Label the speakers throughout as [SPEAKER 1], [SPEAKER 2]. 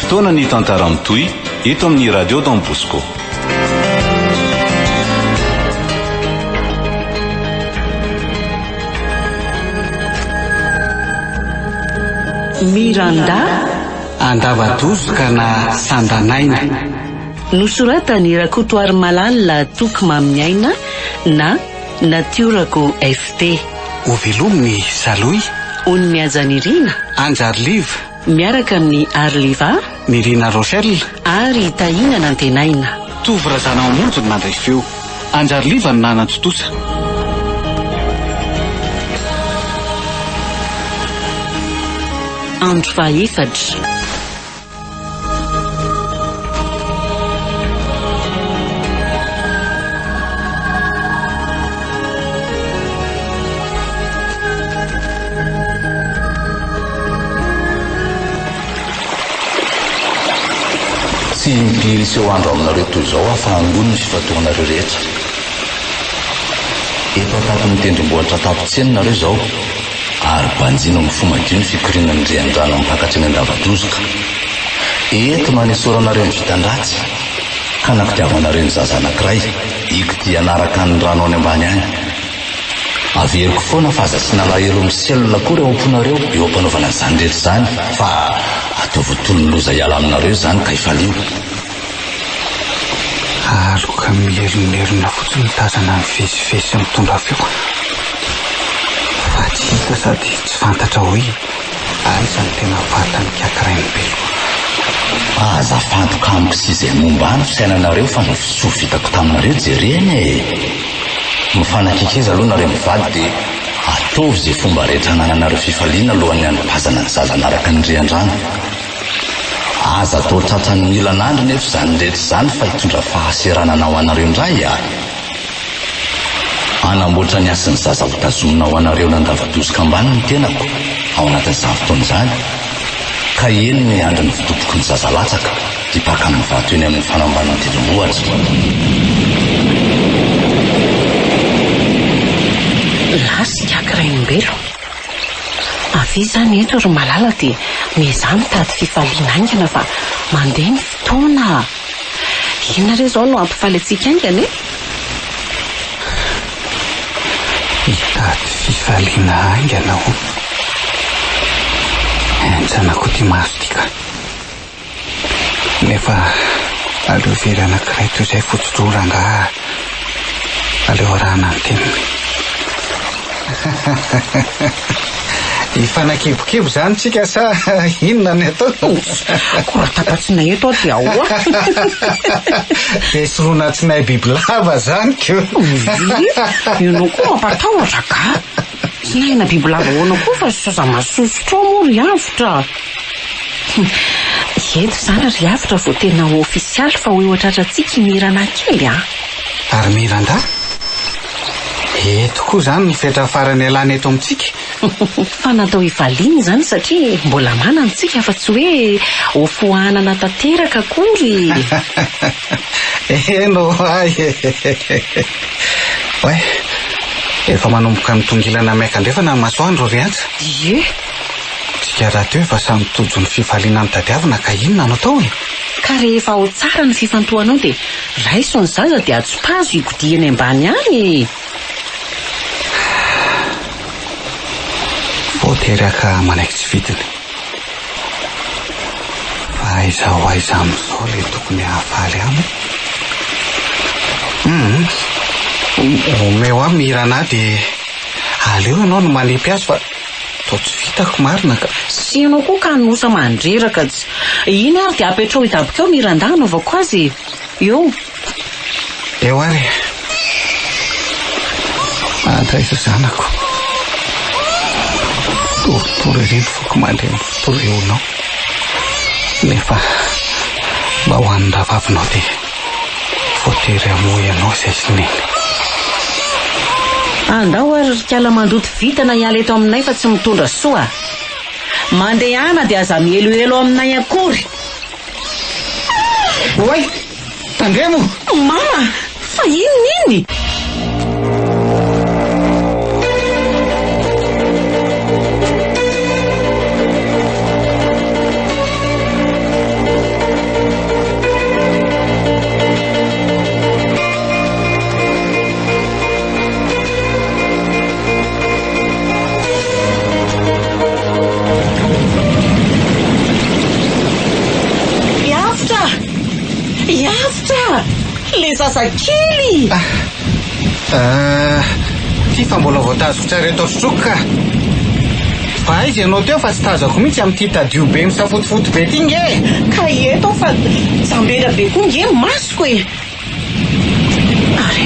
[SPEAKER 1] fotoana ny tantara mitohy eto amin'ny radio Don Bosco.
[SPEAKER 2] Miranda
[SPEAKER 3] Andavadozoka na Sandanaina.
[SPEAKER 2] Nosoratany Rakotoary Malala Tokimamiaina na Natiorako FT.
[SPEAKER 3] Ovelominy Saloy.
[SPEAKER 2] Ony miajanirina
[SPEAKER 3] Anjarliva.
[SPEAKER 2] Miaraka amin'ny Arliva,
[SPEAKER 3] Mirina Rochelle
[SPEAKER 2] ary Tahina Nantenaina.
[SPEAKER 3] Tovorazana amonjo ny mandray feo. Anjarliva ny nanantotosa.
[SPEAKER 2] Andro faefatra.
[SPEAKER 4] Tsy mpiry iseo andro aminareo toy izao ahafahangono ny fifatoanareo rehetra. Efa tato mitendrombohitra tapotsenina nareo izao, ary banjina amin'ny fomadio ny fikoriana ny riandrano amin'ny mpakatry ny Andavadozoka. Eto manesoranareo ny vitan-dratsy, ka nampitiavanareo ny zaza anankiray ikidy anaraka ny rano any ambany any. Averiko foana fa aza sy nalahelo amin'ny selona koa reo amponareo eo ampanaovana izany rehetra izany, fa ataovy tolony loza hiala aminareo izany ka ifalio.
[SPEAKER 3] Aloka mileromerona fotsiny tazana ny fesifesy mitondra feo. Fa tsy hita sady tsy fantatra hoe aiza ny tena vatany kiakirainy belo.
[SPEAKER 4] Aza fantoka amiko sy izay momba any fisainanareo fa nofisoa vitako taminareo jereny e. Mifanakikeza aloha nareo mivady dia ataovy izay fomba rehetra nananareo fifaliana alohan'ny anipazana ny zaza anaraka ny riandrano. Aza atao tratran'ny milan'andro nefa izany rehetra izany fa hitondra fahaseranana ho anareo indray a. Anamboatra ny asin'ny zaza ho tazomina ho anareo n'Andavadozoka ambany ny tenako ao anatin'izany fotoana izany. Ka eny ny andro ny fitompoko ny zaza latsaka hipaka amin'ny vato eny amin'ny fanamban'ny tendrombohitra.
[SPEAKER 2] Lasy kiakirainim-belo. Avy izany eto ry Malala dia meza mitady fifaliana aingana fa mandeha ny fotoana. Inareo izao no ampifaly antsika aingana e?
[SPEAKER 3] Hitady fifaliana aingana ho. Enjanako ty maso tika. Nefa aleo very anankiray toy izay fototrora nga aleo arahana ny teniny. Ifanakebokebo zany tsika sa inona ny atao?
[SPEAKER 2] Kora tapatsinay eto dia ao a.
[SPEAKER 3] Fesoroana tsinay bibilava zany keo.
[SPEAKER 2] Ianao koa mampatahotra ka. Tsy nahina bibilava hoana koa fa sasa masosotro moa ry avitra. Eto zany ry avitra vao tena ofisialy fa hoe ohatratratsika mirana kely a.
[SPEAKER 3] Ary Miranda? Eto koa zany ny fetra farany alana eto amintsika.
[SPEAKER 2] Fa natao hivaliana izany satria mbola manantsika fa tsy hoe ho fohanana tanteraka akory.
[SPEAKER 3] Eno ay. Oe, efa manomboka mitongilana maikandrefana ny masoandro ry atra.
[SPEAKER 2] Ie.
[SPEAKER 3] Tsika raha teo efa samy tojo ny fifaliana ny tadiavina ka inona no atao e?
[SPEAKER 2] Ka rehefa ao tsara ny fifantohanao dia raiso ny zaza dia atsopazo higodiany ambany any.
[SPEAKER 3] Voateraka manaiky tsy vidiny. Fa aiza ho aiza amin'izao le tokony hahafaly aminy. Omeo amin'ny Mirana dia aleo ianao no manepy azy fa toa tsy vitako marina ka.
[SPEAKER 2] Sy ianao koa ka nosa mandreraka tsy. Iny ary dia apetrao hidabokeo Miranda anaovako azy. Eo.
[SPEAKER 3] Eo ary. Andraiso zanako. Toritory ireny foko mandeha mifotoroeonao. Nefa mba ho an'ny ravavinao dia voatery hamoa ianao izay sy neny.
[SPEAKER 2] Andao ary rikala mandoto vitana hiala eto aminay fa tsy mitondra soa. Mandehana dia aza mieloelo aminay akory.
[SPEAKER 3] Oay, tandremo!
[SPEAKER 2] Mama, fa inona? zazakely.
[SPEAKER 3] Ty fa mbola voatazo tsara eto sotroka fa aizy ianao teo fa tsy tazako mihitsy amin'ity tadio be misafotofoto be ty nge.
[SPEAKER 2] Ka eto fa jambera be koa nge masoko e. Ary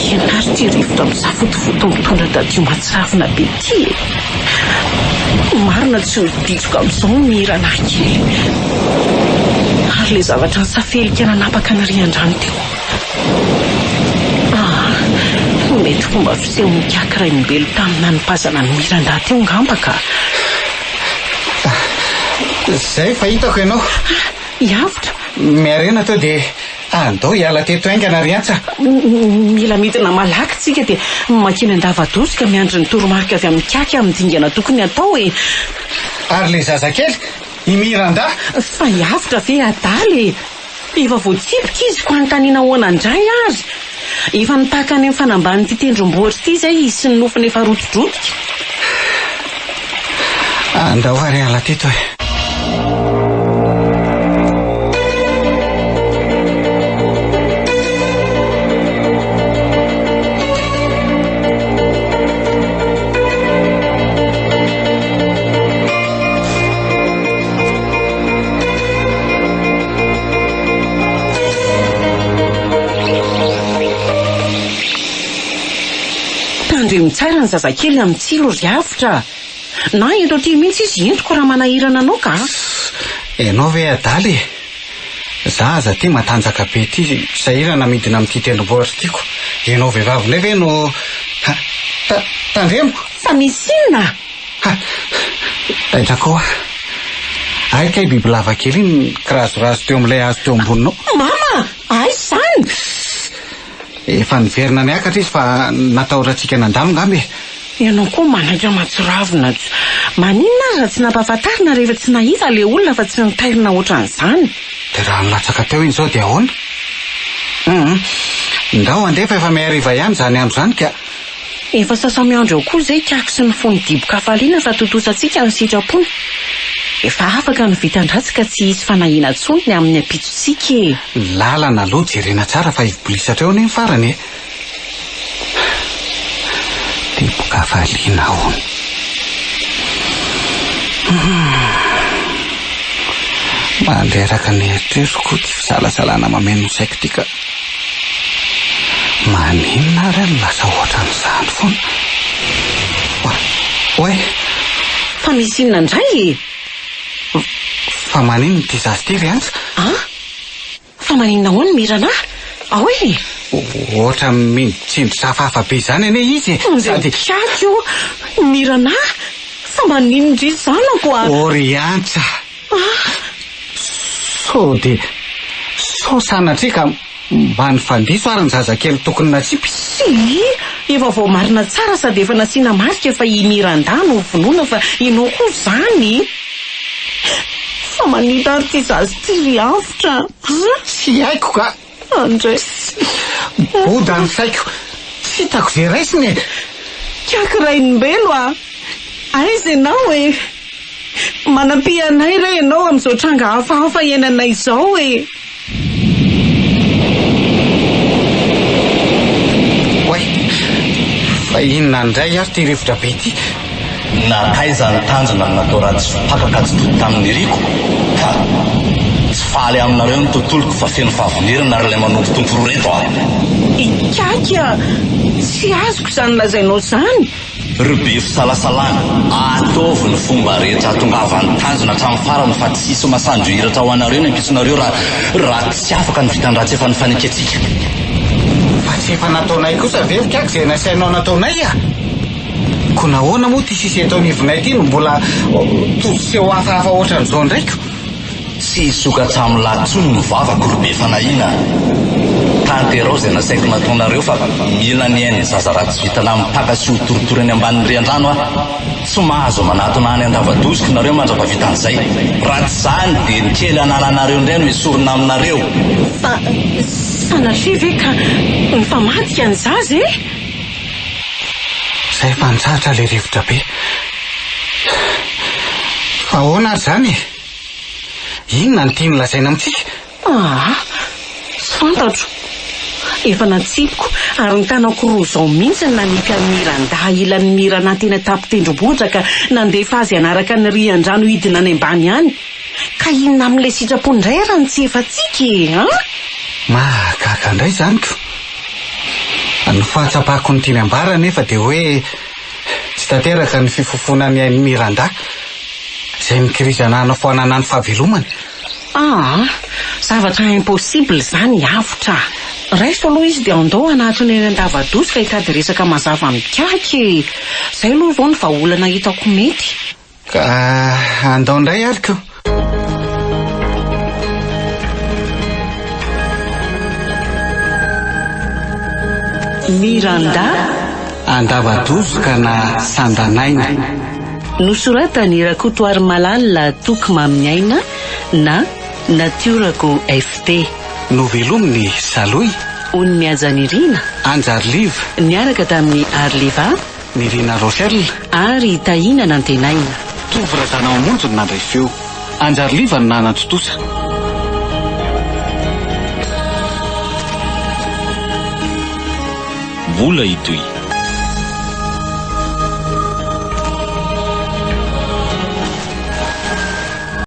[SPEAKER 2] ianary ty rivotra misafotofoto mitondra tadio matsirafina be ty e. Marina tsy hoditsoka amin'izao mirana kely. Ary le zavatra ny safelika nanapaka ny rian-drano teo. Mety fomba fiseho mikaka Raimbelo tamin'ny nanipazana ny miran-dahy teo ngamba ka.
[SPEAKER 3] Zay fa hitako ianao.
[SPEAKER 2] Iavitra.
[SPEAKER 3] Miarena tao dia andao hiala teto aingana riantsa.
[SPEAKER 2] Mila midina malaky tsika dia makeny an-davadosika miandry ny toromarika avy amin'ny kaka amin'ny dingana tokony atao e.
[SPEAKER 3] Ary le zazakely imiran-dahy.
[SPEAKER 2] Fa iavitra ve adaly. Efa voatsipika izy ko anontaniana ahoana indray azy. Efa nitaka any amin'ny fanamban'ity tendrombohitra ity izay izy sy ny nofiny efa rotodrotika.
[SPEAKER 3] Andao ary ala teto e.
[SPEAKER 2] Tandremo tsara ny zazakely amin'ny tsilo ry Avitra. Na eto ty mihitsy izy entiko raha manahirana anao ka.
[SPEAKER 3] Ianao ve adaly e? Zaza ty matanjaka be ty sahirana midina amin'ity tendrombohitra tiako. Ianao vehivavy ve no Tandremo?
[SPEAKER 2] Fa misy inona?
[SPEAKER 3] Taitra koa. Ay kay biby lava kely iny kirazorazo teo amin'ilay hazo teo amboninao.
[SPEAKER 2] Mama, ay izany.
[SPEAKER 3] Efa niverina niakatra izy fa natahorantsika nandalo ngambe.
[SPEAKER 2] Ianao koa manaitra matsoravina. Maninona aza tsy nampahafantarina rehefa tsy nahita le olona fa tsy nitairina ohatran'izany.
[SPEAKER 3] Dia raha nilatsaka teo iny izao dia ahoana? Ndao andefa efa mihariva ihany zany andro zany ka.
[SPEAKER 2] Efa sasamiandro eo koa izay tiako sy ny fony dibo-kafaliana fa totosantsika ny sitrapony. Efa afaka ny vitan-dratsika tsy hisy fanahina tsony amin'ny ampitsontsika e.
[SPEAKER 3] Lalana aloha jerena tsara fa ivobolisatra eo ny farany e. Dibo-kafaliana hono. Mandreraka ny eritreritro ty fisalasalana mameno saiko ty ka. Maninona ary ny lasa ohatran'izany foana. Oe.
[SPEAKER 2] Fa misy inona indray e?
[SPEAKER 3] Fa maninona ty zazy ty riantsa?
[SPEAKER 2] Fa maninona hoana mirana? Ahoe?
[SPEAKER 3] Ohatra mitsindry safafa be zany ane izy.
[SPEAKER 2] Sady kiaky io. Mirana? Fa maninona ry zanako a?
[SPEAKER 3] O riantsa. So de so sanatrika mba ny fandiso ary ny zazakely tokony natsipy.
[SPEAKER 2] Si, efa vao marina tsara sady efa nasiana marika fa i Miranda no vonoina fa ianao koa zany. Fa manita ary ty zazy ty ry Avitra.
[SPEAKER 3] Sy haiko ka.
[SPEAKER 2] Andray.
[SPEAKER 3] Boda ny saiko. Tsy hitako ze raisiny.
[SPEAKER 2] Kiaky Raimbelo a. Aiza ianao e? Manampi anay ray ianao amin'izao tranga hafahafa iainanay izao e.
[SPEAKER 3] Fa inona indray ary ty rivotra be ty?
[SPEAKER 4] Nataiza ny tanjona natao ratsy pakakajototo tamin'ny riko. Ka tsy faly aminareo ny tontoloko fa feno fahavonirana ary ilay manompotomporo reto a.
[SPEAKER 2] Ikaka, tsy azoko izany lazainao izany.
[SPEAKER 4] Ry be fisalasalana, ataovy ny fomba rehetra hahatongava ny tanjona hatramin'ny farany fa tsy hisy masanjo hiratra ho anareo ny ampitsonareo raha tsy afaka ny vitan-dratsy efa nifaneketsika.
[SPEAKER 3] Fa tsy efa nataonay kosa ve kaka izay nasainao nataonay a? Ko nahoana moa ty sisy eto anivonay ty no mbola totoseho hafahafa ohatran'izao ndraiko?
[SPEAKER 4] Tsy sokatra amin'ny latsony ny vavako ry be fanahina. Tanterao izay nasaiko nataonareo fa mila ny ainy zaza ratsy vitana mipaka sy ho torotorany ambanin'ny rian-drano a. Tsy mahazo manatona any an-davadosika nareo mandrapavitan'izay. Raha tsy zany dia ny kely analanareo indray no esorina aminareo.
[SPEAKER 2] Fa sanatria ve ka nifamadika ny zaza e?
[SPEAKER 3] Zay fa nitsahatra le rivotra be. Fa ahoana ary zany e? Inona ny tiany lazaina amintsika?
[SPEAKER 2] fantatro. Efa natsipiko ary ny tanako roa izao mihitsy nanika Miranda ilan'ny mira anaty tapitendrombohitra ka nandefa azy anaraka ny rian-drano hidina any ambany any. Ka inona amin'ilay sitrapondray raha ny tsy efatsika e?
[SPEAKER 3] Mahagaga indray zaniko. Ny fahatsapako ny tiany ambara nefa dia hoe tsy tanteraka ny fifofonany an'i Miranda izay mikirizana hanao foanana ny fahavelomany.
[SPEAKER 2] Zavatra impossible zany avotra. Raiso aloha izy dia andao anatiny eny an-davadozy ka hitady resaka mazava mikaky. Izay aloha vao ny vahaolana hitako mety.
[SPEAKER 3] Ka andao indray ariko.
[SPEAKER 2] Miranda
[SPEAKER 3] Andavadozo ka na Sandanaina.
[SPEAKER 2] Nosoratany Rakotoary Malala Tokimamiaina na Natiorako FT.
[SPEAKER 3] Novelominy Saloy.
[SPEAKER 2] Ony miajanirina
[SPEAKER 3] Anjarliva.
[SPEAKER 2] niaraka tamin'ny Arliva,
[SPEAKER 3] Nirina Rochelle
[SPEAKER 2] ary Tahina Nantenaina.
[SPEAKER 3] Tovorazana amonjo ny nandray feo. Anjarliva ny nanantotosa.
[SPEAKER 1] Vola itoy